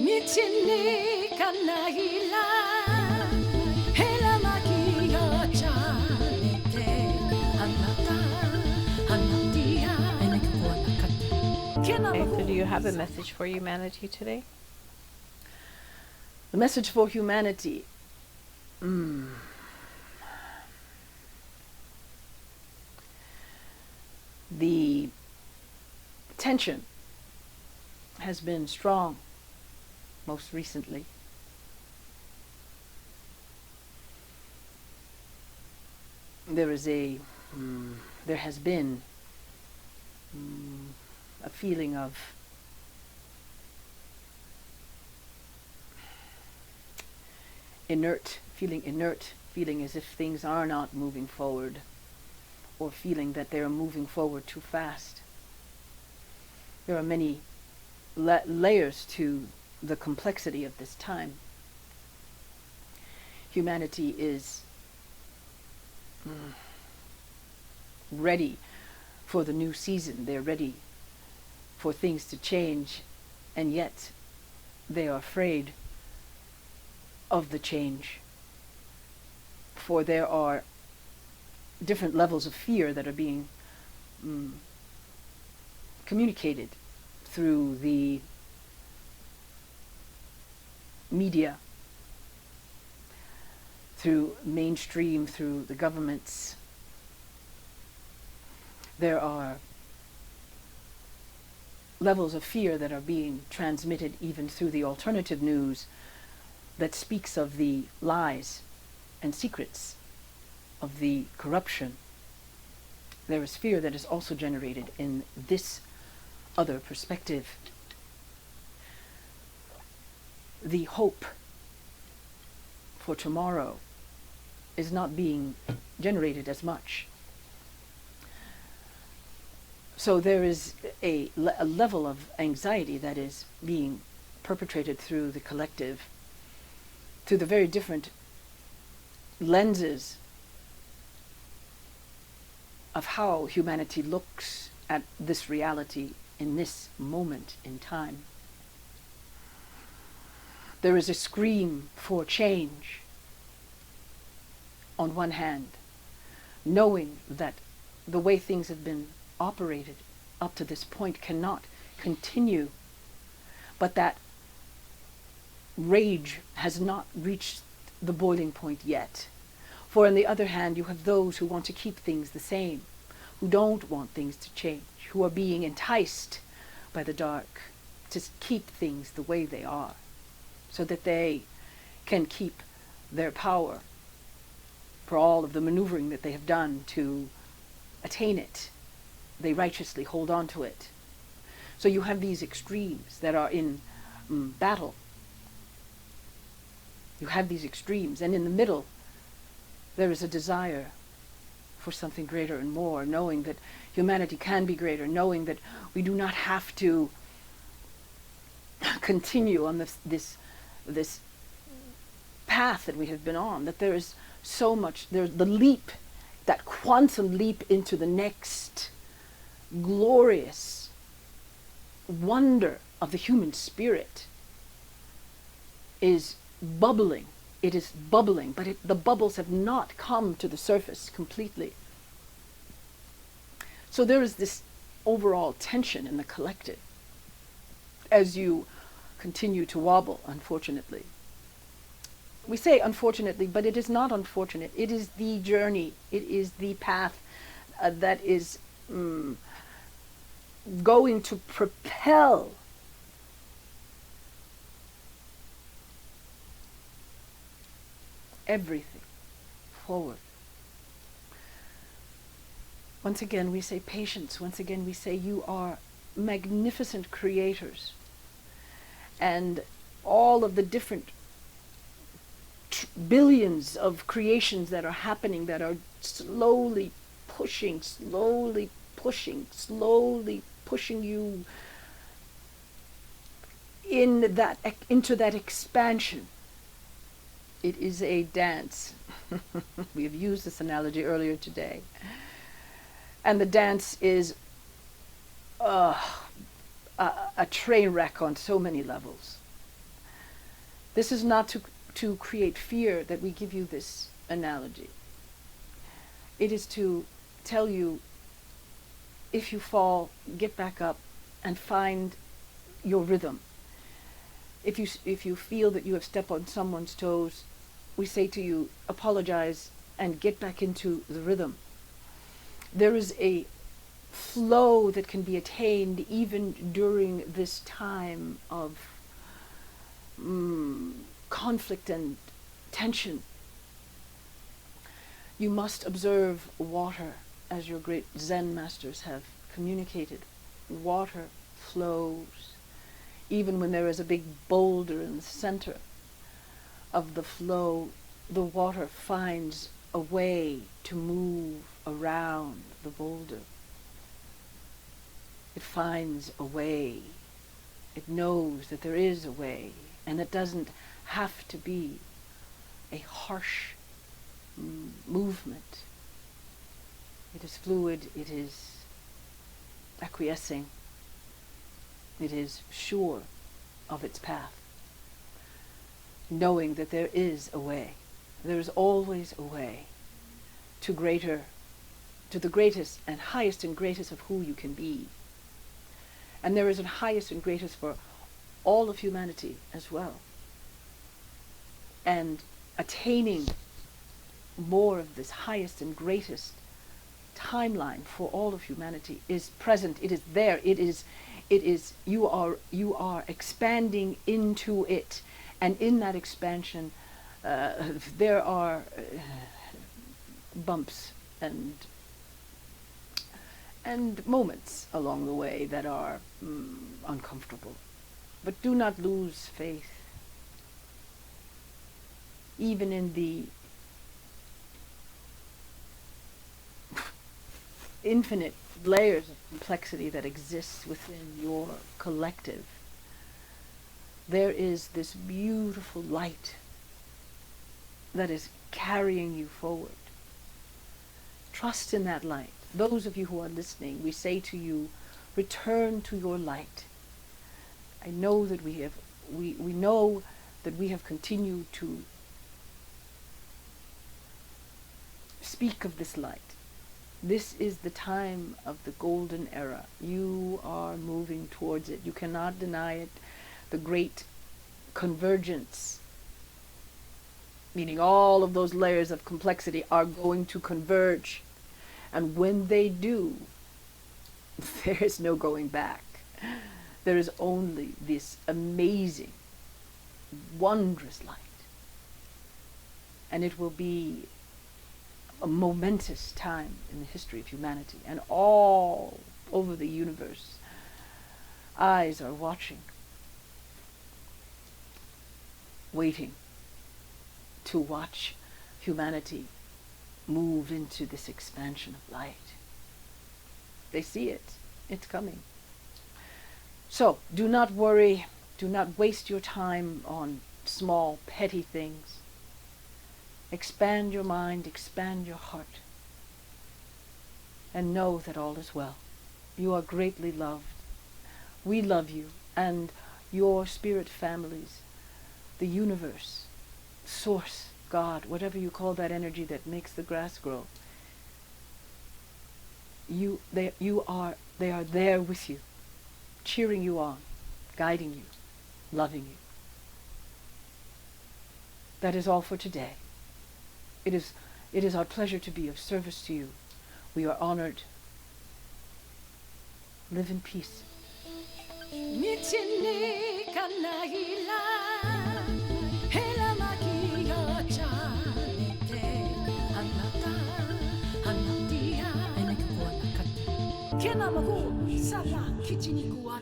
Okay, so do you have a message for humanity today? The message for humanity. The tension has been strong most recently. There has been a feeling of feeling inert, feeling as if things are not moving forward, or feeling that they are moving forward too fast. There are many layers to the complexity of this time. Humanity is ready for the new season. They're ready for things to change, and yet they are afraid of the change. For there are different levels of fear that are being communicated through the media, through mainstream, through the governments. There are levels of fear that are being transmitted even through the alternative news that speaks of the lies and secrets of the corruption. There is fear that is also generated in this other perspective. The hope for tomorrow is not being generated as much. So there is a level of anxiety that is being perpetrated through the collective, through the very different lenses of how humanity looks at this reality in this moment in time. There is a scream for change on one hand, knowing that the way things have been operated up to this point cannot continue, but that rage has not reached the boiling point yet. For on the other hand, you have those who want to keep things the same, who don't want things to change, who are being enticed by the dark to keep things the way they are, so that they can keep their power for all of the maneuvering that they have done to attain it. They righteously hold on to it. So you have these extremes that are in battle. You have these extremes, and in the middle, there is a desire for something greater and more, knowing that humanity can be greater, knowing that we do not have to continue on this path that we have been on, that there is so much, there's the leap, that quantum leap into the next glorious wonder of the human spirit is bubbling. It is bubbling, but the bubbles have not come to the surface completely. So there is this overall tension in the collective as you continue to wobble, unfortunately. We say unfortunately, but it is not unfortunate. It is the journey. It is the path that is going to propel everything forward. Once again, we say patience. Once again, we say you are magnificent creators. And all of the different billions of creations that are happening, that are slowly pushing you into that expansion. It is a dance. We have used this analogy earlier today. And the dance is a train wreck on so many levels. This is not to create fear that we give you this analogy. It is to tell you, if you fall, get back up and find your rhythm. If you feel that you have stepped on someone's toes, we say to you, apologize and get back into the rhythm. There is a flow that can be attained even during this time of conflict and tension. You must observe water, as your great Zen masters have communicated. Water flows. Even when there is a big boulder in the center of the flow, the water finds a way to move around the boulder. It finds a way. It knows that there is a way, and it doesn't have to be a harsh movement. It is fluid, it is acquiescing, it is sure of its path, knowing that there is a way. There is always a way to the greatest and highest and greatest of who you can be. And there is a highest and greatest for all of humanity as well. And attaining more of this highest and greatest timeline for all of humanity is present. It is there. It is you are expanding into it, and in that expansion there are bumps and moments along the way that are uncomfortable. But do not lose faith. Even in the infinite layers of complexity that exists within your collective, there is this beautiful light that is carrying you forward. Trust in that light. Those of you who are listening, we say to you, return to your light. I know that we know that we have continued to speak of this light. This is the time of the golden era. You are moving towards it. You cannot deny it. The great convergence, meaning all of those layers of complexity are going to converge. And when they do, there is no going back. There is only this amazing, wondrous light. And it will be a momentous time in the history of humanity, and all over the universe, eyes are watching, waiting to watch humanity move into this expansion of light. They see it. It's coming. So do not worry. Do not waste your time on small, petty things. Expand your mind, expand your heart, and know that all is well. You are greatly loved. We love you, and your spirit families, the universe, source, God, whatever you call that energy that makes the grass grow. They are there with you, cheering you on, guiding you, loving you. That is all for today. It is our pleasure to be of service to you. We are honored. Live in peace. Kena maku sala kichini kuwa